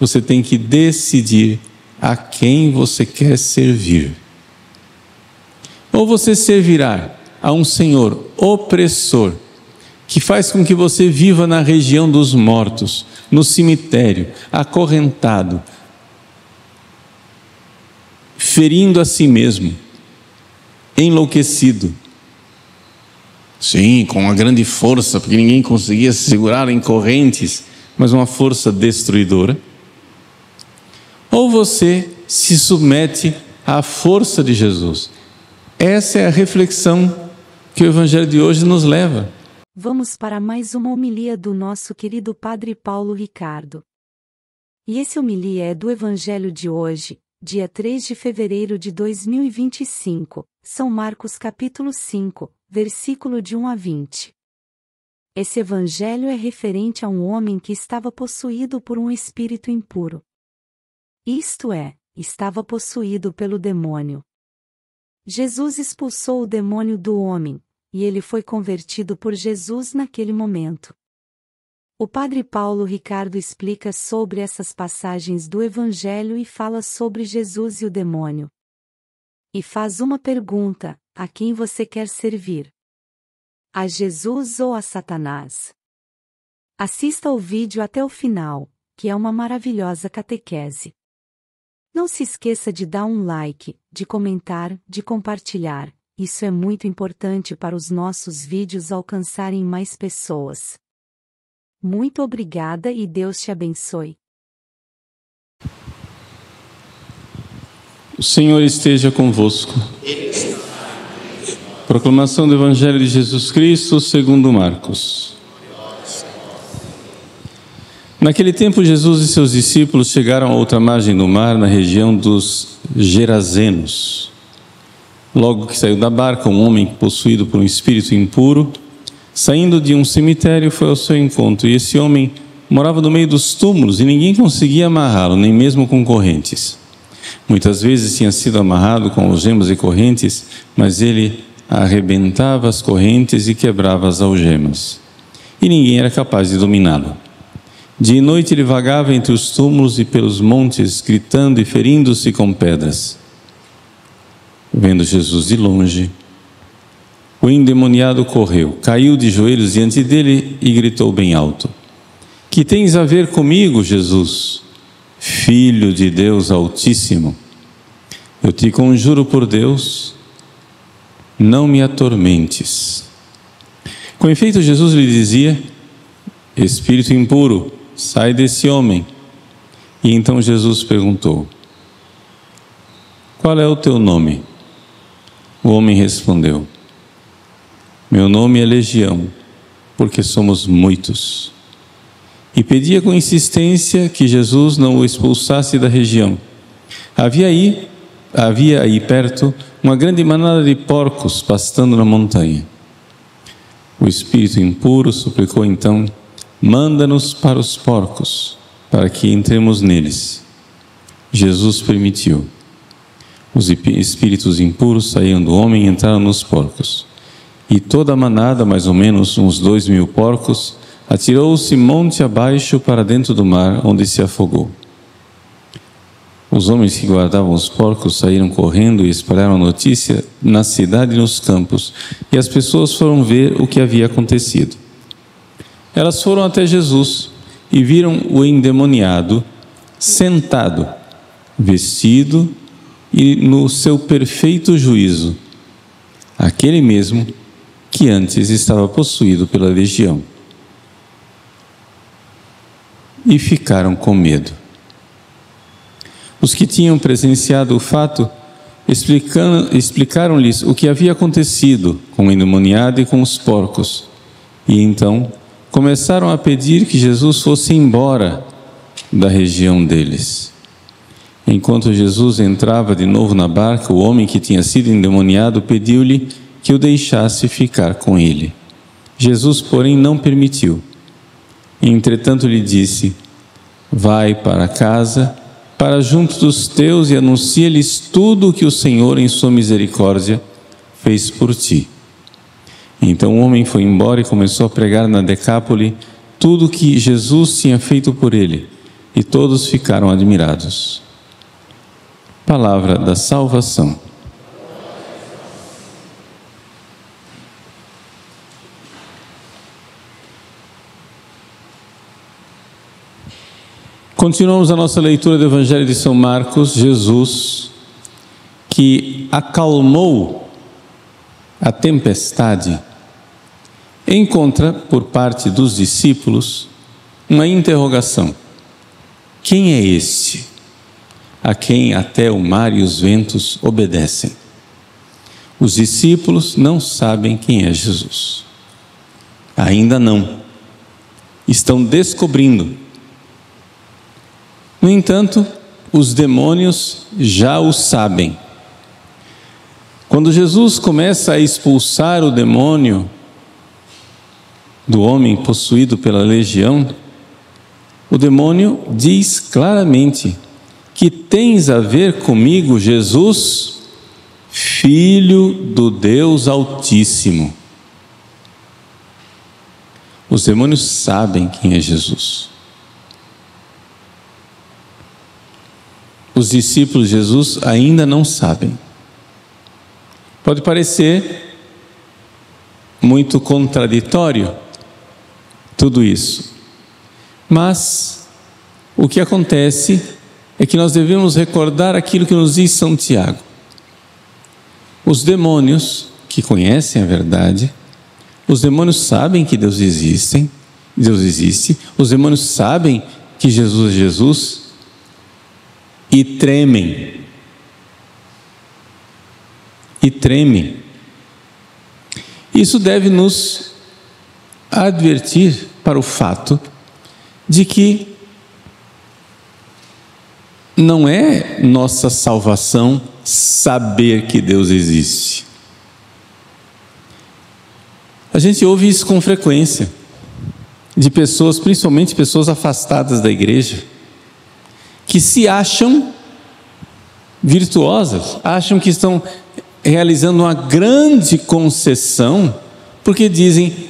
você tem que decidir a quem você quer servir. Ou você servirá a um senhor opressor, que faz com que você viva na região dos mortos, no cemitério, acorrentado, ferindo a si mesmo, enlouquecido. Sim, com uma grande força, porque ninguém conseguia se segurar em correntes, mas uma força destruidora. Ou você se submete à força de Jesus. Essa é a reflexão que o Evangelho de hoje nos leva. Vamos para mais uma homilia do nosso querido Padre Paulo Ricardo. E esse homilia é do Evangelho de hoje, dia 3 de fevereiro de 2025, São Marcos capítulo 5, versículo de 1 a 20. Esse Evangelho é referente a um homem que estava possuído por um espírito impuro. Isto é, estava possuído pelo demônio. Jesus expulsou o demônio do homem, e ele foi convertido por Jesus naquele momento. O Padre Paulo Ricardo explica sobre essas passagens do Evangelho e fala sobre Jesus e o demônio. E faz uma pergunta: a quem você quer servir? A Jesus ou a Satanás? Assista ao vídeo até o final, que é uma maravilhosa catequese. Não se esqueça de dar um like, de comentar, de compartilhar. Isso é muito importante para os nossos vídeos alcançarem mais pessoas. Muito obrigada e Deus te abençoe. O Senhor esteja convosco. Proclamação do Evangelho de Jesus Cristo segundo Marcos. Naquele tempo, Jesus e seus discípulos chegaram à outra margem do mar, na região dos Gerazenos. Logo que saiu da barca, um homem possuído por um espírito impuro, saindo de um cemitério, foi ao seu encontro. E esse homem morava no meio dos túmulos e ninguém conseguia amarrá-lo, nem mesmo com correntes. Muitas vezes tinha sido amarrado com algemas e correntes, mas ele arrebentava as correntes e quebrava as algemas. E ninguém era capaz de dominá-lo. Dia e noite ele vagava entre os túmulos e pelos montes, gritando e ferindo-se com pedras. Vendo Jesus de longe, o endemoniado correu, caiu de joelhos diante dele e gritou bem alto: Que tens a ver comigo, Jesus, Filho de Deus Altíssimo? Eu te conjuro por Deus, não me atormentes. Com efeito, Jesus lhe dizia: Espírito impuro, sai desse homem. E então Jesus perguntou: Qual é o teu nome? O homem respondeu: Meu nome é Legião, porque somos muitos. E pedia com insistência que Jesus não o expulsasse da região. Havia aí perto uma grande manada de porcos pastando na montanha. O espírito impuro suplicou então: Manda-nos para os porcos, para que entremos neles. Jesus permitiu. Os espíritos impuros saíam do homem e entraram nos porcos. E toda a manada, mais ou menos uns 2.000 porcos, atirou-se monte abaixo para dentro do mar, onde se afogou. Os homens que guardavam os porcos saíram correndo e espalharam a notícia na cidade e nos campos, e as pessoas foram ver o que havia acontecido. Elas foram até Jesus e viram o endemoniado sentado, vestido e no seu perfeito juízo, aquele mesmo que antes estava possuído pela legião. E ficaram com medo. Os que tinham presenciado o fato explicaram-lhes o que havia acontecido com o endemoniado e com os porcos. E então começaram a pedir que Jesus fosse embora da região deles. Enquanto Jesus entrava de novo na barca, o homem que tinha sido endemoniado pediu-lhe que o deixasse ficar com ele. Jesus, porém, não permitiu. Entretanto, lhe disse: Vai para casa, para junto dos teus, e anuncia-lhes tudo o que o Senhor, em sua misericórdia, fez por ti. Então o homem foi embora e começou a pregar na Decápole tudo o que Jesus tinha feito por ele, E todos ficaram admirados. Palavra da salvação. Continuamos a nossa leitura do Evangelho de São Marcos. Jesus, que acalmou a tempestade, encontra por parte dos discípulos uma interrogação: quem é este a quem até o mar e os ventos obedecem? Os discípulos não sabem quem é Jesus. Ainda não. Estão descobrindo. No entanto, os demônios já o sabem. Quando Jesus começa a expulsar o demônio do homem possuído pela legião, o demônio diz claramente: que tens a ver comigo, Jesus, Filho do Deus Altíssimo. Os demônios sabem quem é Jesus. Os discípulos de Jesus ainda não sabem. Pode parecer muito contraditório tudo isso, mas o que acontece é que nós devemos recordar aquilo que nos diz São Tiago. Os demônios que conhecem a verdade, os demônios sabem que Deus existe, os demônios sabem que Jesus é Jesus e tremem. Isso deve nos advertir para o fato de que não é nossa salvação saber que Deus existe. A gente ouve isso com frequência, de pessoas, principalmente pessoas afastadas da igreja, que se acham virtuosas, acham que estão realizando uma grande concessão, porque dizem: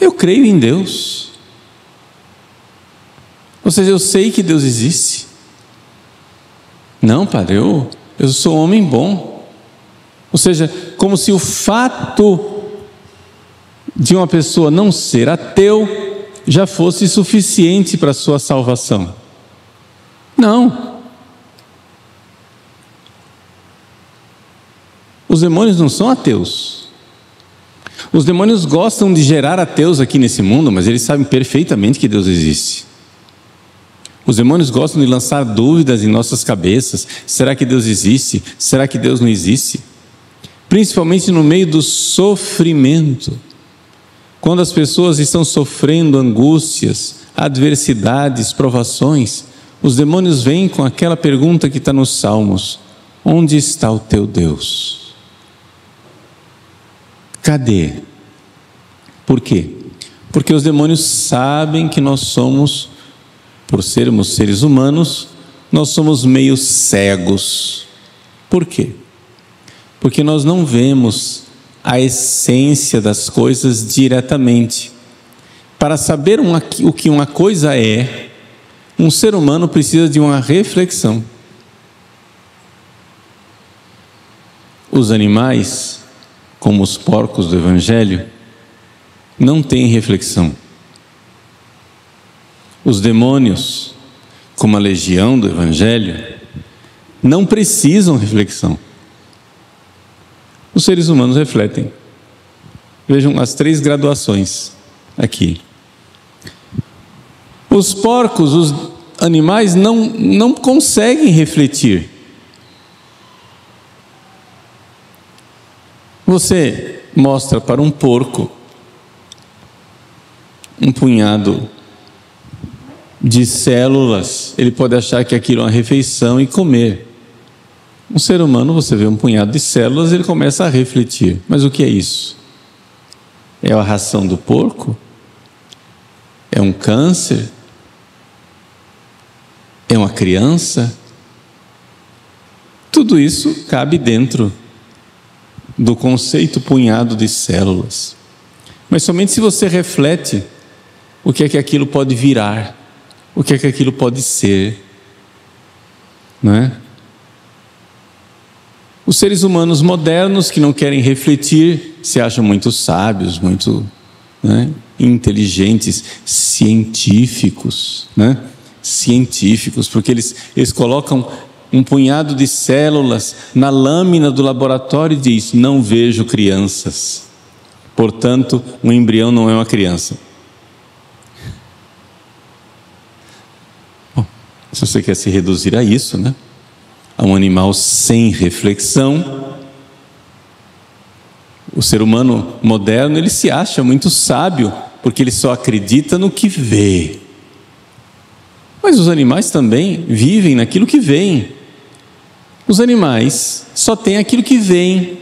eu creio em Deus. Ou seja, eu sei que Deus existe. Não, padre, eu sou um homem bom. Ou seja, como se o fato de uma pessoa não ser ateu já fosse suficiente para a sua salvação. Não. Os demônios não são ateus. Os demônios gostam de gerar ateus aqui nesse mundo, mas eles sabem perfeitamente que Deus existe. Os demônios gostam de lançar dúvidas em nossas cabeças. Será que Deus existe? Será que Deus não existe? Principalmente no meio do sofrimento. Quando as pessoas estão sofrendo angústias, adversidades, provações, os demônios vêm com aquela pergunta que está nos Salmos: onde está o teu Deus? Cadê? Por quê? Porque os demônios sabem que nós somos, por sermos seres humanos, nós somos meio cegos. Por quê? Porque nós não vemos a essência das coisas diretamente. Para saber o que uma coisa é, um ser humano precisa de uma reflexão. Os animais, como os porcos do Evangelho, não têm reflexão. Os demônios, como a legião do Evangelho, não precisam reflexão. Os seres humanos refletem. Vejam as 3 graduações aqui. Os porcos, os animais não conseguem refletir. Você mostra para um porco um punhado de células, ele pode achar que aquilo é uma refeição e comer. Um ser humano, você vê um punhado de células, ele começa a refletir. Mas o que é isso? É a ração do porco? É um câncer? É uma criança? Tudo isso cabe dentro do conceito punhado de células. Mas somente se você reflete o que é que aquilo pode virar. o que é que aquilo pode ser, não é? Os seres humanos modernos que não querem refletir se acham muito sábios, muito, né, inteligentes, científicos, né? Científicos, porque eles colocam um punhado de células na lâmina do laboratório e diz: não vejo crianças, portanto um embrião não é uma criança. Bom, se você quer se reduzir a isso, né, a um animal sem reflexão, o ser humano moderno, ele se acha muito sábio, porque ele só acredita no que vê. Mas os animais também vivem naquilo que veem. Os animais só têm aquilo que veem.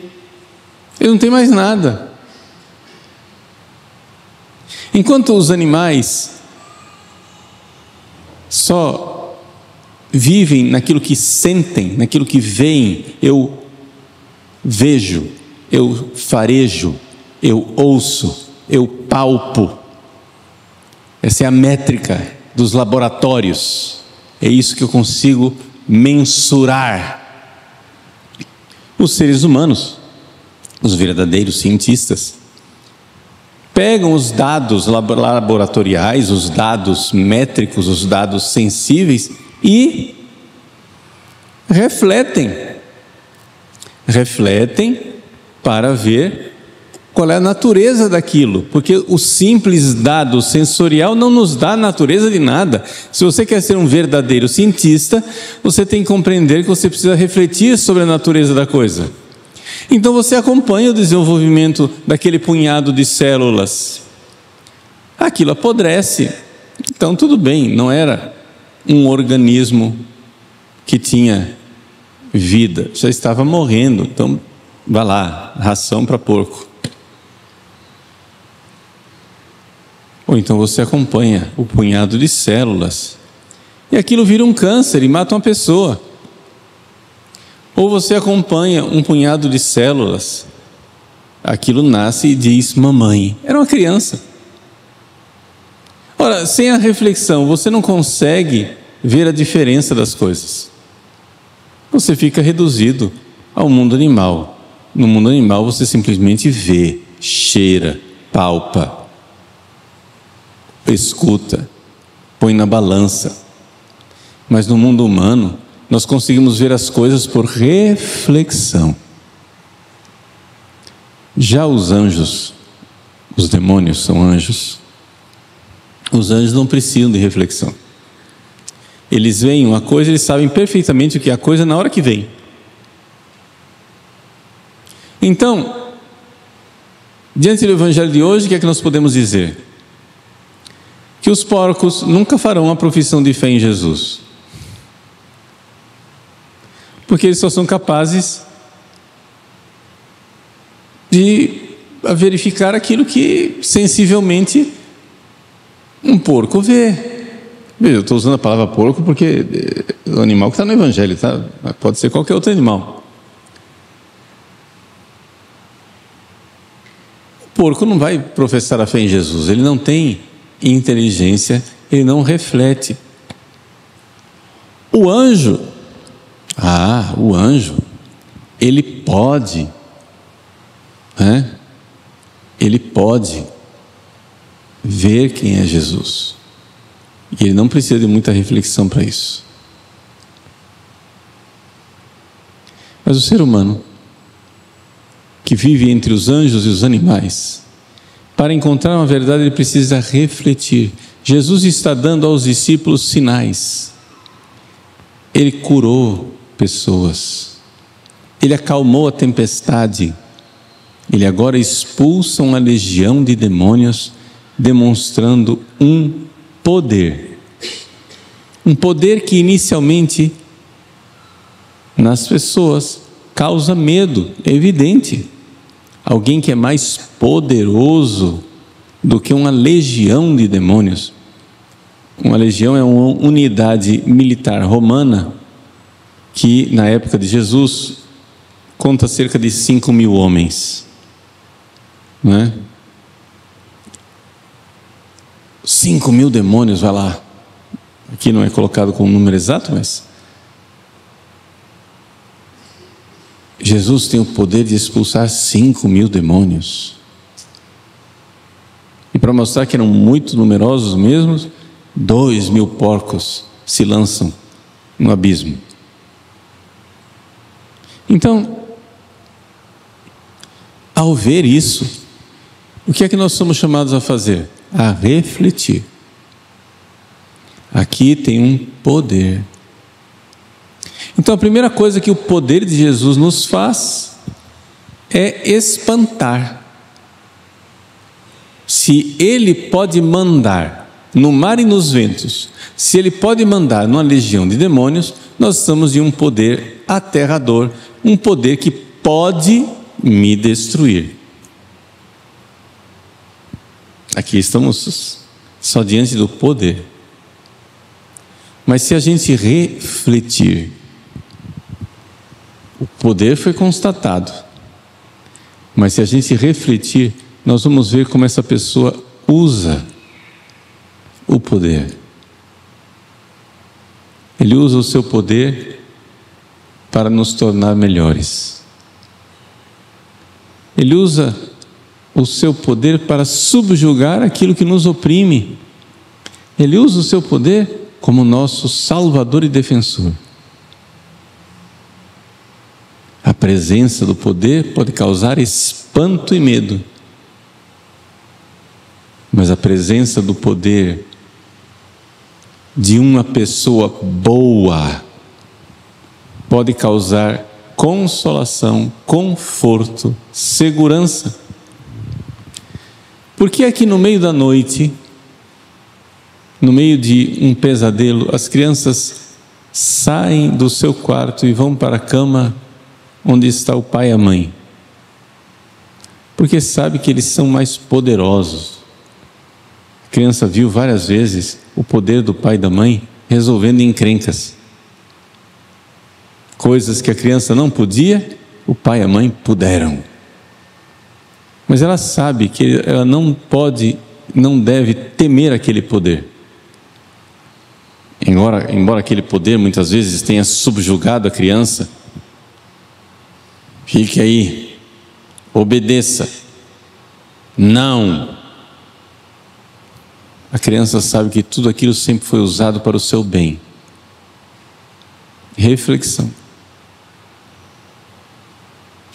Eles não têm mais nada. Enquanto os animais só vivem naquilo que sentem, naquilo que veem, eu vejo, eu farejo, eu ouço, eu palpo. Essa é a métrica dos laboratórios. É isso que eu consigo mensurar. Os seres humanos, os verdadeiros cientistas, pegam os dados laboratoriais, os dados métricos, os dados sensíveis e refletem para ver qual é a natureza daquilo, porque o simples dado sensorial não nos dá a natureza de nada. Se você quer ser um verdadeiro cientista, você tem que compreender que você precisa refletir sobre a natureza da coisa. Então você acompanha o desenvolvimento daquele punhado de células. Aquilo apodrece. Então tudo bem, não era um organismo que tinha vida, já estava morrendo. Então vá lá, ração para porco. Ou então você acompanha o punhado de células e aquilo vira um câncer e mata uma pessoa. Ou você acompanha um punhado de células, aquilo nasce e diz: mamãe. Era uma criança. Ora, sem a reflexão, você não consegue ver a diferença das coisas. Você fica reduzido ao mundo animal. No mundo animal você simplesmente vê, cheira, palpa, escuta, põe na balança. Mas no mundo humano, nós conseguimos ver as coisas por reflexão. Já os anjos, os demônios são anjos. Os anjos não precisam de reflexão. Eles veem uma coisa, eles sabem perfeitamente o que é a coisa na hora que vem. Então, diante do evangelho de hoje, o que é que nós podemos dizer? Que os porcos nunca farão a profissão de fé em Jesus, porque eles só são capazes de verificar aquilo que sensivelmente um porco vê. Veja, eu estou usando a palavra porco porque é o animal que está no evangelho, tá? Pode ser qualquer outro animal. O porco não vai professar a fé em Jesus, ele não tem inteligência, ele não reflete. O anjo, ele pode, né? Ele pode ver quem é Jesus, e ele não precisa de muita reflexão para isso. Mas o ser humano, que vive entre os anjos e os animais, para encontrar uma verdade ele precisa refletir. Jesus está dando aos discípulos sinais. Ele curou pessoas, ele acalmou a tempestade, ele agora expulsa uma legião de demônios, demonstrando um poder que inicialmente nas pessoas causa medo, é evidente. Alguém que é mais poderoso do que uma legião de demônios. Uma legião é uma unidade militar romana que na época de Jesus conta cerca de 5.000 homens, não é? 5.000 demônios, vai lá, Aqui não é colocado com um número exato, mas Jesus tem o poder de expulsar 5.000 demônios. E para mostrar que eram muito numerosos mesmo, 2.000 porcos se lançam no abismo. Então, ao ver isso, o que é que nós somos chamados a fazer? A refletir. Aqui tem um poder. Então a primeira coisa que o poder de Jesus nos faz é espantar. Se Ele pode mandar no mar e nos ventos, se Ele pode mandar numa legião de demônios, nós estamos em um poder aterrador, um poder que pode me destruir. Aqui estamos só diante do poder. Mas se a gente refletir, o poder foi constatado, mas se a gente refletir, nós vamos ver como essa pessoa usa o poder. Ele usa o seu poder para nos tornar melhores. Ele usa o seu poder para subjugar aquilo que nos oprime. Ele usa o seu poder como nosso Salvador e Defensor. A presença do poder pode causar espanto e medo, mas a presença do poder de uma pessoa boa pode causar consolação, conforto, segurança. Porque aqui no meio da noite, no meio de um pesadelo, as crianças saem do seu quarto e vão para a cama onde está o pai e a mãe, porque sabe que eles são mais poderosos. A criança viu várias vezes o poder do pai e da mãe resolvendo encrencas. Coisas que a criança não podia, o pai e a mãe puderam. Mas ela sabe que ela não pode, não deve temer aquele poder. Embora aquele poder muitas vezes tenha subjugado a criança, fique aí, obedeça. Não. A criança sabe que tudo aquilo sempre foi usado para o seu bem. Reflexão.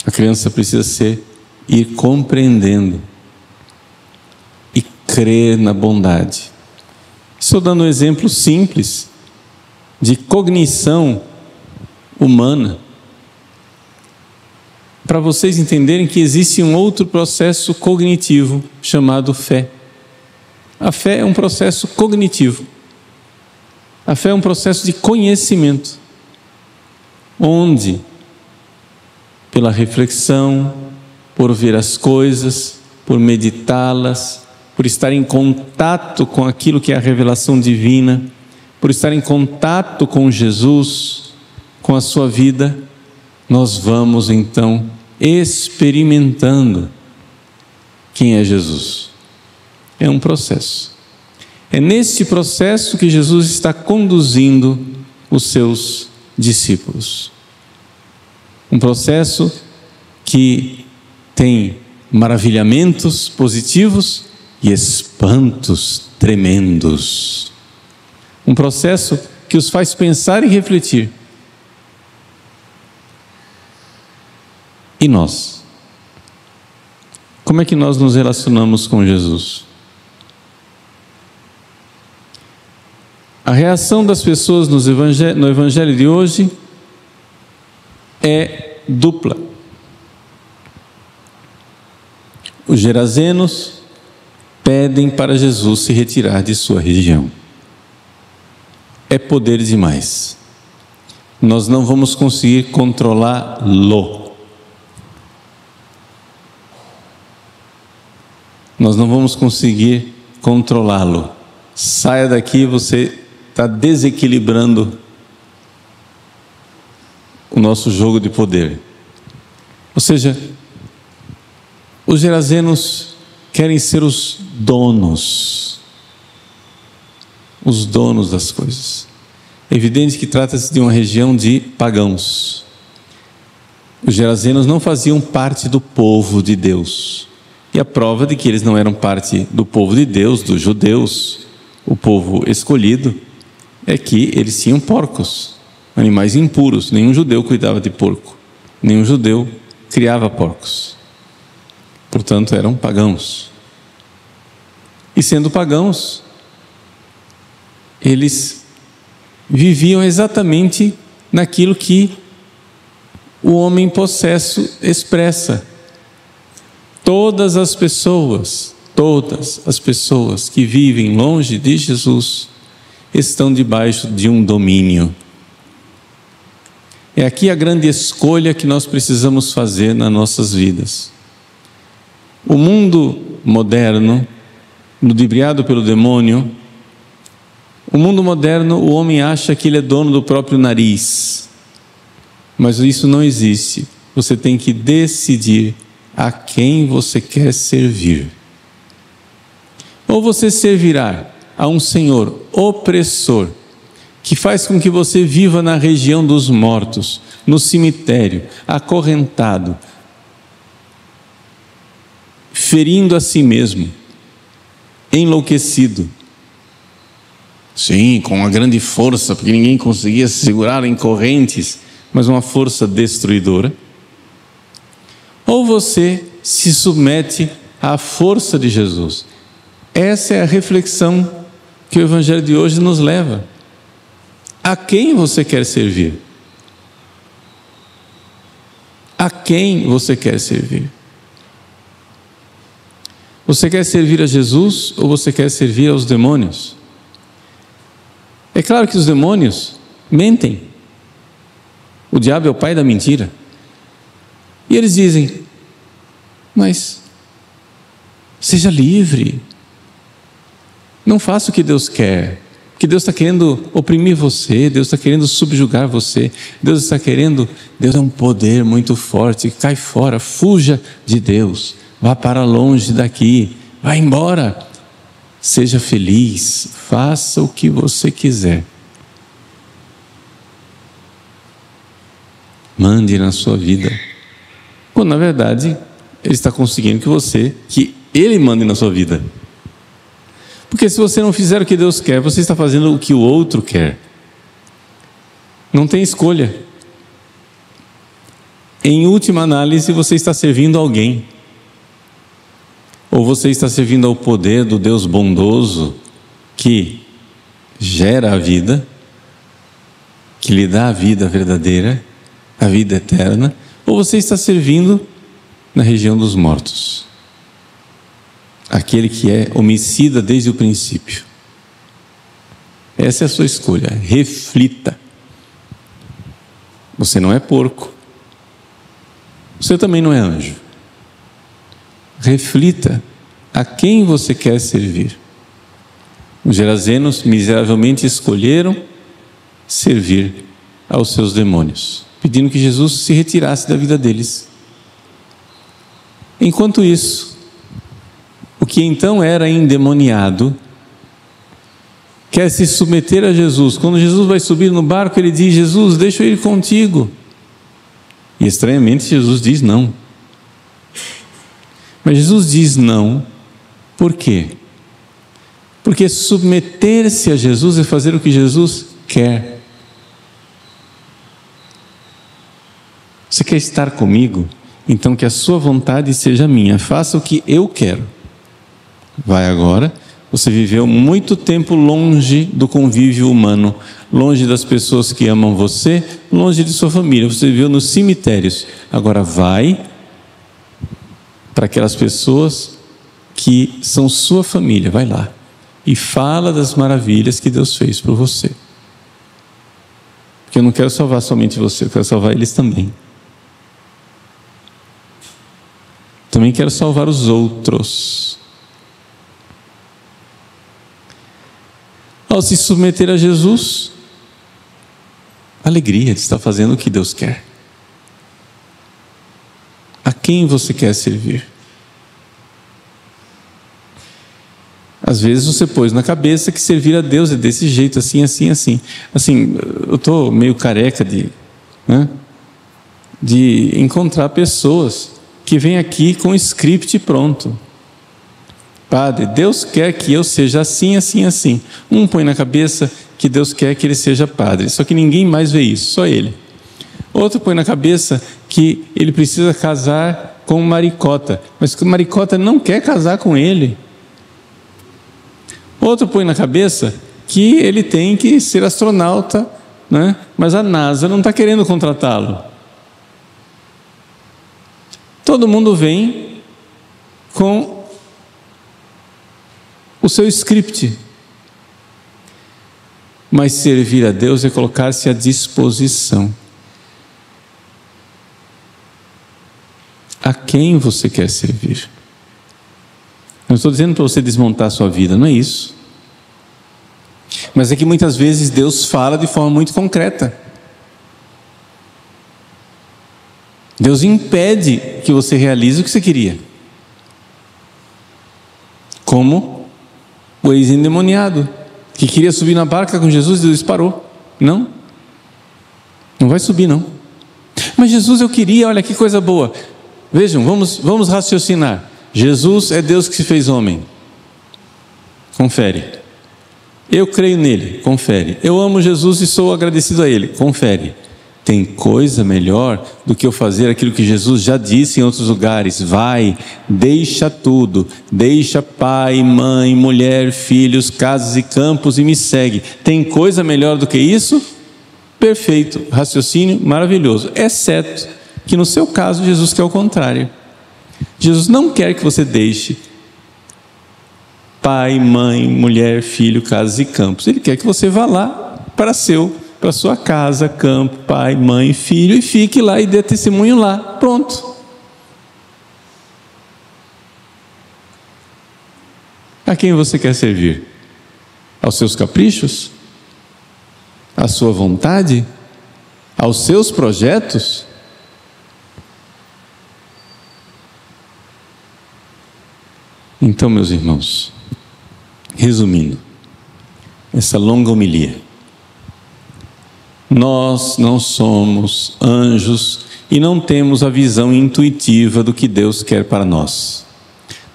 A criança precisa ir compreendendo e crer na bondade. Estou dando um exemplo simples de cognição humana, para vocês entenderem que existe um outro processo cognitivo chamado fé. A fé é um processo cognitivo. A fé é um processo de conhecimento, onde, pela reflexão, por ver as coisas, por meditá-las, por estar em contato com aquilo que é a revelação divina, por estar em contato com Jesus, com a sua vida, nós vamos então experimentando quem é Jesus. É um processo. É nesse processo que Jesus está conduzindo os seus discípulos. Um processo que tem maravilhamentos positivos e espantos tremendos. Um processo que os faz pensar e refletir. E nós? Como é que nós nos relacionamos com Jesus? A reação das pessoas no Evangelho de hoje é dupla. Os gerazenos pedem para Jesus se retirar de sua região. É poder demais. Nós não vamos conseguir controlá-lo. Nós não vamos conseguir controlá-lo. Saia daqui, você está desequilibrando o nosso jogo de poder. Ou seja, os gerazenos querem ser os donos. os donos das coisas. É evidente que trata-se de uma região de pagãos. Os gerazenos não faziam parte do povo de Deus. E a prova de que eles não eram parte do povo de Deus, dos judeus, o povo escolhido, é que eles tinham porcos, animais impuros. Nenhum judeu cuidava de porco. Nenhum judeu criava porcos. Portanto, eram pagãos. E sendo pagãos, eles viviam exatamente naquilo que o homem possesso expressa. Todas as pessoas que vivem longe de Jesus estão debaixo de um domínio. É aqui a grande escolha que nós precisamos fazer nas nossas vidas. O mundo moderno, ludibriado pelo demônio, o mundo moderno, o homem acha que ele é dono do próprio nariz. Mas isso não existe. Você tem que decidir a quem você quer servir. Ou você servirá a um senhor opressor, que faz com que você viva na região dos mortos, no cemitério, acorrentado, ferindo a si mesmo, enlouquecido. Sim, com uma grande força, porque ninguém conseguia se segurar em correntes, mas uma força destruidora. Ou você se submete à força de Jesus. Essa é a reflexão que o Evangelho de hoje nos leva. A quem você quer servir? A quem você quer servir? Você quer servir a Jesus ou você quer servir aos demônios? É claro que os demônios mentem. O diabo é o pai da mentira. E eles dizem: mas seja livre. Não faça o que Deus quer. Porque Deus está querendo oprimir você, Deus está querendo subjugar você, Deus é um poder muito forte. Cai fora, fuja de Deus, vá para longe daqui, vá embora. Seja feliz, faça o que você quiser. Mande na sua vida. Quando na verdade Ele está conseguindo que Ele mande na sua vida. Porque se você não fizer o que Deus quer, você está fazendo o que o outro quer. Não tem escolha. Em última análise, você está servindo alguém. Ou você está servindo ao poder do Deus bondoso que gera a vida, que lhe dá a vida verdadeira, a vida eterna, ou você está servindo na região dos mortos. Aquele que é homicida desde o princípio. Essa é a sua escolha. Reflita. Você não é porco. Você também não é anjo. Reflita a quem você quer servir. Os gerazenos miseravelmente escolheram servir aos seus demônios, pedindo que Jesus se retirasse da vida deles. Enquanto isso, o que então era endemoniado quer se submeter a Jesus. Quando Jesus vai subir no barco, ele diz: Jesus, deixa eu ir contigo. E estranhamente Jesus diz não. Mas Jesus diz não, por quê? Porque submeter-se a Jesus é fazer o que Jesus quer. Você quer estar comigo? Então que a sua vontade seja minha. Faça o que eu quero. Vai agora. Você viveu muito tempo longe do convívio humano, longe das pessoas que amam você, longe de sua família. Você viveu nos cemitérios. Agora vai para aquelas pessoas que são sua família. Vai lá e fala das maravilhas que Deus fez por você. Porque eu não quero salvar somente você, eu quero salvar eles também. Também quero salvar os outros. Ao se submeter a Jesus, alegria de estar fazendo o que Deus quer. A quem você quer servir? Às vezes você pôs na cabeça que servir a Deus é desse jeito, assim, assim, assim. Assim, eu estou meio careca de encontrar pessoas que vêm aqui com o script pronto. Padre, Deus quer que eu seja assim, assim, assim. Um põe na cabeça que Deus quer que ele seja padre, só que ninguém mais vê isso, só ele. Outro põe na cabeça que ele precisa casar com maricota, mas que maricota não quer casar com ele. Outro põe na cabeça que ele tem que ser astronauta, né? Mas a NASA não está querendo contratá-lo. Todo mundo vem com o seu script. Mas servir a Deus é colocar-se à disposição. A quem você quer servir? Não estou dizendo para você desmontar a sua vida, não é isso. Mas é que muitas vezes Deus fala de forma muito concreta. Deus impede que você realize o que você queria. Como o ex-endemoniado, que queria subir na barca com Jesus e Deus parou. Não vai subir não. Mas Jesus, eu queria, olha que coisa boa. Vejam, vamos raciocinar. Jesus é Deus que se fez homem. Confere. Eu creio nele. Confere. Eu amo Jesus e sou agradecido a ele. Confere. Tem coisa melhor do que eu fazer aquilo que Jesus já disse em outros lugares. Vai, deixa tudo. Deixa pai, mãe, mulher, filhos, casas e campos e me segue. Tem coisa melhor do que isso? Perfeito. Raciocínio maravilhoso. Exceto que no seu caso Jesus quer o contrário. Jesus não quer que você deixe pai, mãe, mulher, filho, casas e campos. Ele quer que você vá lá para sua casa, campo, pai, mãe, filho, e fique lá e dê testemunho lá. Pronto. A quem você quer servir? Aos seus caprichos? À sua vontade? Aos seus projetos? Então, meus irmãos, resumindo essa longa homilia, nós não somos anjos e não temos a visão intuitiva do que Deus quer para nós.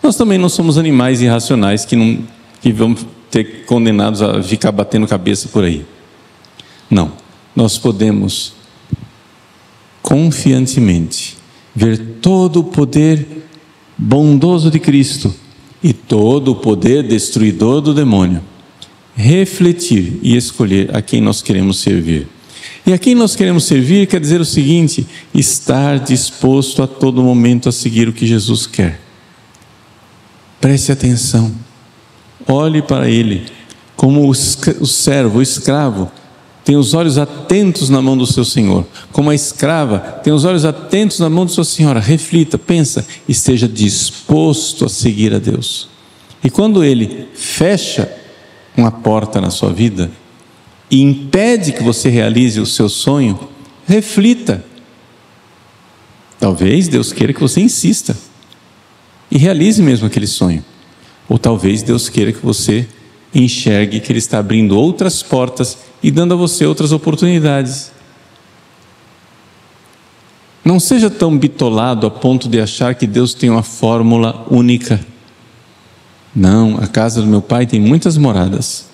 Nós também não somos animais irracionais que vamos ter condenados a ficar batendo cabeça por aí. Não, nós podemos confiantemente ver todo o poder bondoso de Cristo e todo o poder destruidor do demônio, refletir e escolher a quem nós queremos servir. E a quem nós queremos servir quer dizer o seguinte: estar disposto a todo momento a seguir o que Jesus quer. Preste atenção, olhe para Ele, como o servo, o escravo, tem os olhos atentos na mão do seu Senhor, como a escrava tem os olhos atentos na mão de sua senhora. Reflita, pensa, esteja disposto a seguir a Deus. E quando Ele fecha uma porta na sua vida e impede que você realize o seu sonho, reflita. Talvez Deus queira que você insista e realize mesmo aquele sonho. Ou talvez Deus queira que você enxergue que Ele está abrindo outras portas e dando a você outras oportunidades. Não seja tão bitolado a ponto de achar que Deus tem uma fórmula única. Não, a casa do meu pai tem muitas moradas.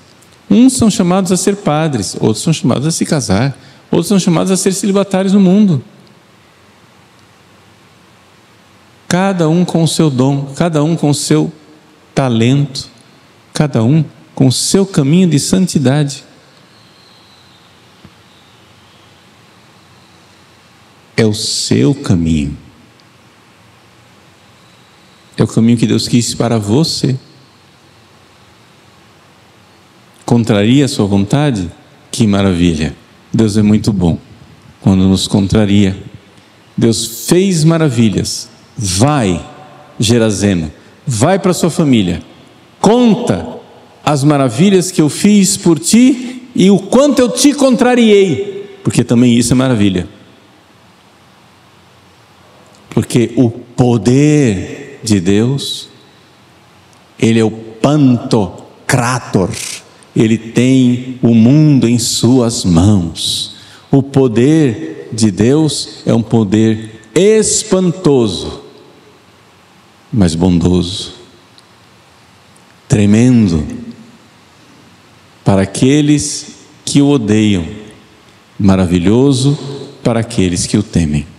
Uns são chamados a ser padres, outros são chamados a se casar, outros são chamados a ser celibatários no mundo. Cada um com o seu dom, cada um com o seu talento, cada um com o seu caminho de santidade. É o seu caminho. É o caminho que Deus quis para você. Contraria a sua vontade? Que maravilha! Deus é muito bom quando nos contraria. Deus fez maravilhas. Vai, Gerazeno, vai para sua família, conta as maravilhas que eu fiz por ti e o quanto eu te contrariei, porque também isso é maravilha. Porque o poder de Deus, Ele é o Pantocrator. Ele tem o mundo em suas mãos. O poder de Deus é um poder espantoso, mas bondoso, tremendo para aqueles que o odeiam, maravilhoso para aqueles que o temem.